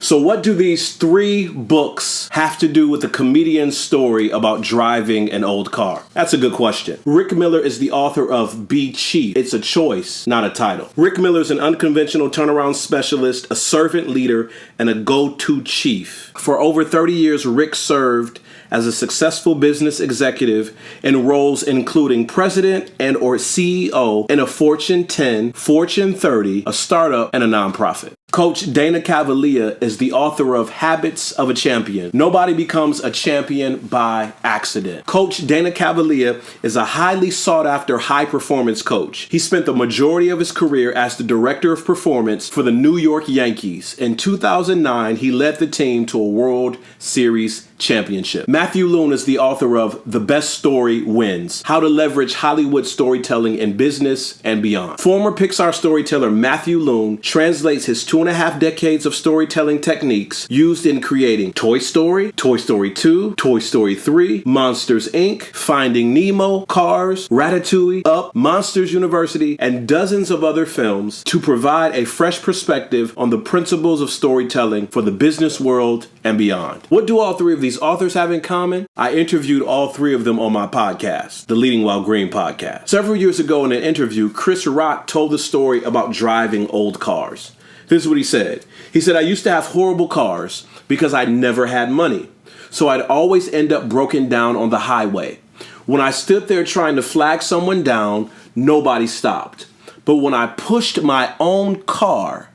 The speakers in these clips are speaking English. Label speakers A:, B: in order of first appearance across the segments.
A: So what do these 3 books have to do with the comedian's story about driving an old car? That's a good question. Rick Miller is the author of Be Chief. It's a choice, not a title. Rick Miller is an unconventional turnaround specialist, a servant leader, and a go-to chief. For over 30 years, Rick served as a successful business executive in roles including president and or CEO in a Fortune 10, Fortune 30, a startup, and a nonprofit. Coach Dana Cavalier is the author of Habits of a Champion. Nobody becomes a champion by accident. Coach Dana Cavalier is a highly sought after high performance coach. He spent the majority of his career as the director of performance for the New York Yankees. In 2009, he led the team to a World Series championship. Matthew Loon is the author of The Best Story Wins: How to Leverage Hollywood Storytelling in Business and Beyond. Former Pixar storyteller Matthew Loon translates his 2.5 decades of storytelling techniques used in creating Toy Story, Toy Story 2, Toy Story 3, Monsters Inc., Finding Nemo, Cars, Ratatouille, Up, Monsters University, and dozens of other films to provide a fresh perspective on the principles of storytelling for the business world and beyond. What do all 3 of these authors have in common? I interviewed all 3 of them on my podcast, the Leading While Green podcast. Several years ago in an interview, Chris Rock told the story about driving old cars. This is what he said. He said, I used to have horrible cars because I never had money. So I'd always end up broken down on the highway. When I stood there trying to flag someone down, nobody stopped. But when I pushed my own car,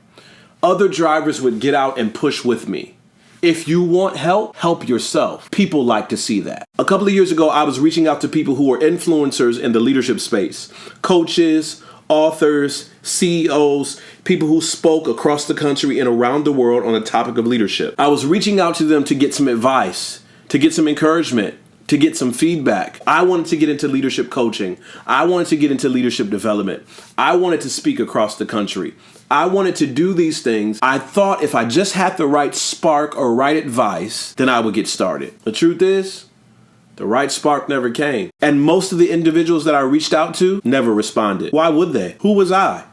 A: other drivers would get out and push with me. If you want help, help yourself. People like to see that. A couple of years ago, I was reaching out to people who were influencers in the leadership space. Coaches, authors, CEOs, people who spoke across the country and around the world on the topic of leadership. I was reaching out to them to get some advice, to get some encouragement, to get some feedback. I wanted to get into leadership coaching. I wanted to get into leadership development. I wanted to speak across the country. I wanted to do these things. I thought if I just had the right spark or right advice, then I would get started. The truth is, the right spark never came. And most of the individuals that I reached out to never responded. Why would they? Who was I?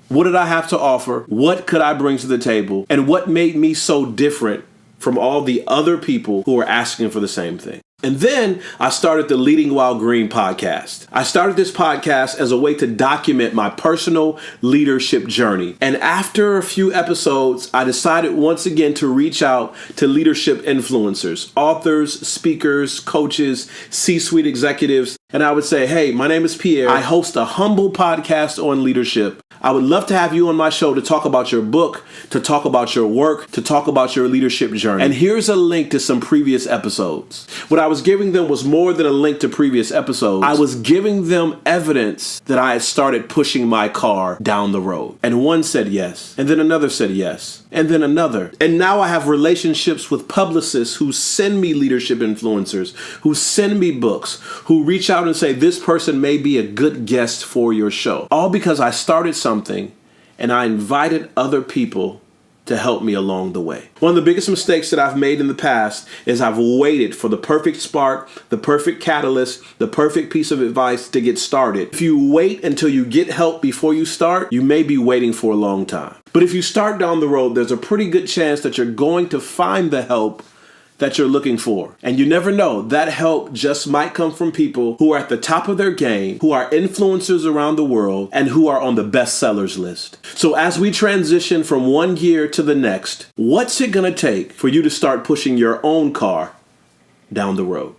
A: What did I have to offer? What could I bring to the table? And what made me so different from all the other people who were asking for the same thing? And then I started the Leading While Green podcast. I started this podcast as a way to document my personal leadership journey. And after a few episodes, I decided once again to reach out to leadership influencers, authors, speakers, coaches, C-suite executives. And I would say, hey, my name is Pierre. I host a humble podcast on leadership. I would love to have you on my show to talk about your book, to talk about your work, to talk about your leadership journey. And here's a link to some previous episodes. What I was giving them was more than a link to previous episodes. I was giving them evidence that I had started pushing my car down the road. And one said yes, and then another said yes, and then another. And now I have relationships with publicists who send me leadership influencers, who send me books, who reach out and say, this person may be a good guest for your show. All because I started something and I invited other people to help me along the way. One of the biggest mistakes that I've made in the past is I've waited for the perfect spark, the perfect catalyst, the perfect piece of advice to get started. If you wait until you get help before you start, you may be waiting for a long time. But if you start down the road, there's a pretty good chance that you're going to find the help that you're looking for. And you never know, that help just might come from people who are at the top of their game, who are influencers around the world, and who are on the bestsellers list. So as we transition from one year to the next, what's it gonna take for you to start pushing your own car down the road?